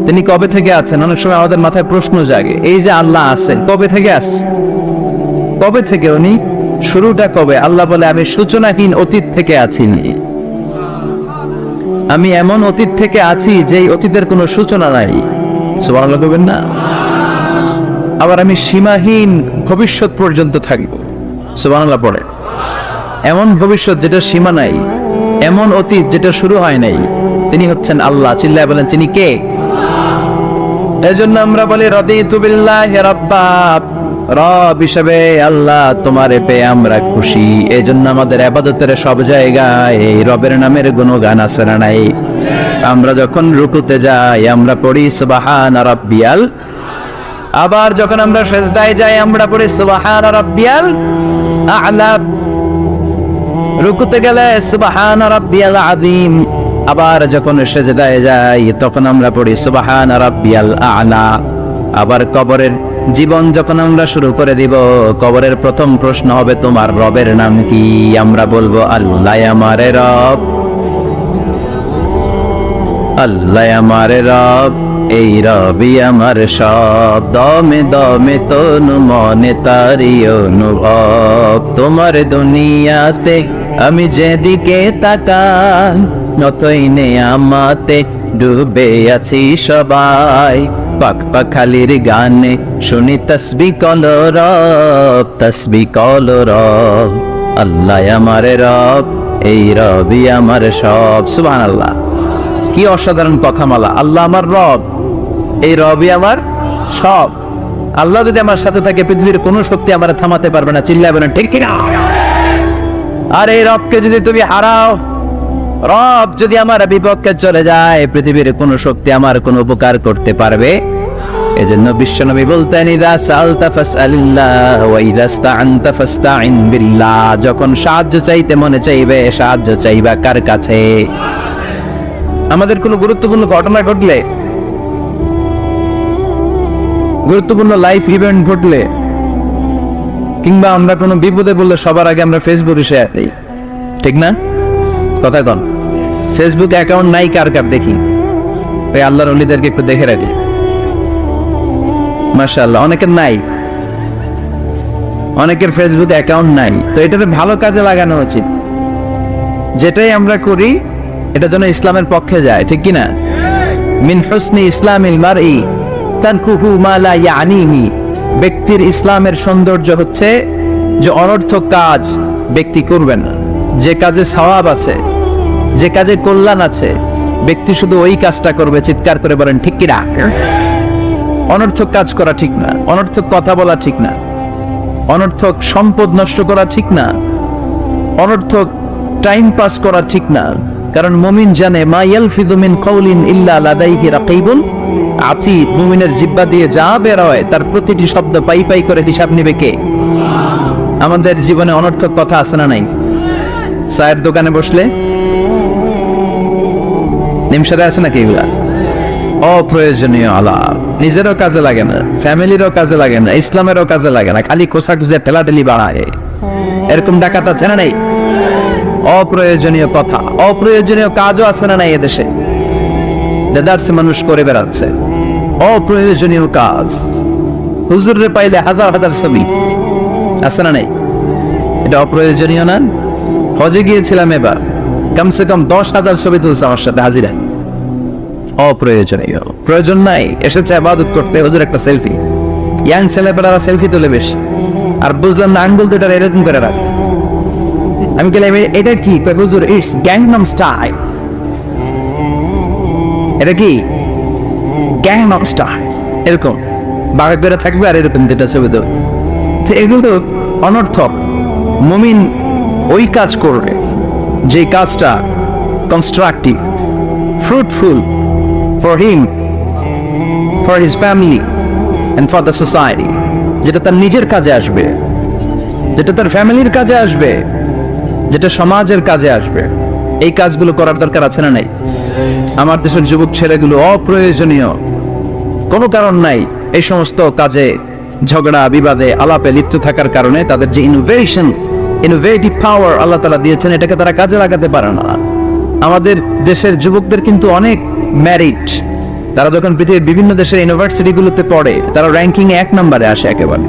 তিনি কবে থেকে আছেন? অনেক সময় আমাদের মাথায় প্রশ্ন জাগে, এই যে আল্লাহ আছেন কবে থেকে আসছে? কবে থেকে উনি? শুরুটা কবে? আল্লাহ বলে আমি সূচনাহীন অতীত থেকে আছি। আমি এমন অতীত থেকে আছি যেই অতীতের কোনো সূচনা নাই। সুবহানাল্লাহ বলবেন না? আবার আমি সীমাহীন ভবিষ্যৎ পর্যন্ত থাকবো। সুবহানাল্লাহ পড়ে। এমন ভবিষ্যৎ যেটা সীমা নাই, এমন অতীত যেটা শুরু হয় নাই, তিনি হচ্ছেন আল্লাহ। চিল্লায় বলেন তিনি কে? এজন্য আমরা বলি রাদিতু বিল্লাহি রাব্বা, রব হিসেবে আল্লাহ তোমারে পেয়ে আমরা খুশি। এজন্য আমাদের ইবাদতের সব জায়গায় এই রবের নামের গুণগান আছে না নাই? আমরা যখন রুকুতে যাই আমরা পড়ি সুবহান রাব্বিয়াল, আবার যখন আমরা সিজদায় যাই আমরা পড়ি সুবহান রাব্বিয়াল আ'লা। রুকুতে গেলে সুবহান রাব্বিয়াল আযীম, আবার যখন সিজদায় যাই তখন আমরা পড়ি সুবহান রাব্বিয়াল আ'লা। আবার কবরের জীবন যখন আমরা শুরু করে দিব, কবরের প্রথম প্রশ্ন হবে তোমার রবের নাম কি? আমরা বলবো আল্লাহ আমারে রব, আল্লাহ আমারে রব, এই রবি আমার সব। দমে দমে তনু মনে তারি অনুভব, তোমার দুনিয়াতে আমি যেদিকে তাকাই নতই নেয়ামতে ডুবে আছি সবাই। পাক পাখালির গানে শুনি তসবিহ কলো রব, তসবিহ কলো রব, আল্লাহ আমারে রব, এই রবি আমার সব। সুবহানাল্লাহ, কি অসাধারণ কথামালা! আল্লাহ আমার রব, এই রবি আমার সব। আল্লাহ যদি আমার সাথে থাকে পৃথিবীর কোনো শক্তি আমার থামাতে পারবে না। চিল্লায় বলেন ঠিক কিনা? আর এই রবকে যদি তুমি হারাও, রব যদি আমার বিপক্ষে চলে যায়, পৃথিবীর কোনো শক্তি আমার কোনো উপকার করতে পারবে? এজন্য বিশ্বনবী বলতেন ইযা সাআলতা ফাসআলিল্লাহ ওয়া ইযা ইসতাআনতা ফাসতাইন বিল্লাহ। যখন সাহায্য চাইতে মনে চাইবে, সাহায্য চাইবা কার কাছে? আমাদের কোনো গুরুত্বপূর্ণ ঘটনা ঘটলে, গুরুত্বপূর্ণ লাইফ ইভেন্ট ঘটলে, কিংবা আমরা কোনো বিপদে বললে সবার আগে আমরা ফেসবুকে শেয়ার দিই, ঠিক না? কথা কন। ফেসবুক অ্যাকাউন্ট নাই কার কার দেখি, ওই আল্লাহর ওলিদেরকে একটু দেখে রাখি। মাশাআল্লাহ, অনেকের নাই, অনেকের ফেসবুক অ্যাকাউন্ট নাই। তো এটাতে ভালো কাজে লাগানো উচিত। যেটাই আমরা করি এটা যেন ইসলামের পক্ষে যায়, ঠিক কি না? মিন হুসনি ইসলামিল মারই তানকুহু মা লা ইয়ানিহি। ব্যক্তির ইসলামের সৌন্দর্য হচ্ছে যে অনর্থক কাজ ব্যক্তি করবে না। যে কাজে সওয়াব আছে, যে কাজে কল্যাণ আছে, ব্যক্তি শুধু ওই কাজটা করবে। চিৎকার করে বলেন ঠিক কি না? অনর্থক কাজ করা ঠিক না, অনর্থক কথা বলা ঠিক না, অনর্থক সম্পদ নষ্ট করা ঠিক না, অনর্থক টাইম পাস করা ঠিক না। কারণ মুমিন জানে মা ইয়ালফিযু মিন কাউলিন ইল্লা লাদাইহি রাকিবুন আতীদ। মুমিনের জিহ্বা দিয়ে যা বের হয় তার প্রতিটি শব্দ পাই পাই করে হিসাব নেবে কে? আমাদের জীবনে অনর্থক কথা আছে না নাই? চায়ের দোকানে বসলে নিমসারে আছে নাকি এগুলা? অপ্রয়োজনীয় আলাপ, নিজেরও কাজে লাগে না, ফ্যামিলিরও কাজে লাগে না, ইসলামেরও কাজে লাগে না, খালি খোঁচাখুঁচে ঠেলাঠেলি বাড়ায়। এরকম ডাকাত আছে না নাই? অপ্রয়োজনীয় কথা, অপ্রয়োজনীয় কাজও আছে না নাই এদেশে? দেদারসে মানুষ করে বেড়াচ্ছে অপ্রয়োজনীয় কাজ। হুজুরে পাইলে হাজার হাজার ছবি আছে না নাই? এটা অপ্রয়োজনীয় না? হজে গিয়েছিলাম এবার, কমসে কম 10,000 ছবি তুলছে আমার সাথে হাজিরা। অপ্রয়োজনীয়, প্রয়োজন নাই। এসেছে ইবাদত করতে, হুজুর একটা সেলফি। ইয়াং ছেলেপেলারা সেলফি তুলে বেশি। আর বুঝলাম না আঙ্গুল দুটো এরকম করে রাখ। আমি বললাম এটা কি? হুজুর ইটস গ্যাংনাম স্টাইল। এটা কি? Gangnam style. এরকম বাঁকা করে থাকবে আর এরকম দুটো ছবি তো। এগুলো অনর্থক। মুমিন ওই কাজ করবে যে কাজটা constructive, fruitful for him, for his family and for the society, যেটা তার নিজের কাজে আসবে, যেটা তার ফ্যামিলির কাজে আসবে, যেটা সমাজের কাজে আসবে। এই কাজগুলো করার দরকার আছে না নাই? আমার দেশের যুবক ছেলেগুলো অপ্রয়োজনীয়, কোনো কারণ নাই এই সমস্ত কাজে ঝগড়া বিবাদে আলাপে লিপ্ত থাকার কারণে তাদের যে ইনোভেটিভ পাওয়ার আল্লাহ তাআলা দিয়েছেন এটাকে তারা কাজে লাগাতে পারে না। আমাদের দেশের যুবকদের কিন্তু অনেক ম্যারিড, তারা যখন পৃথিবীর বিভিন্ন দেশের ইউনিভার্সিটিগুলোতে পড়ে, তারা র্যাঙ্কিং 1 নম্বরে আসে একেবারে।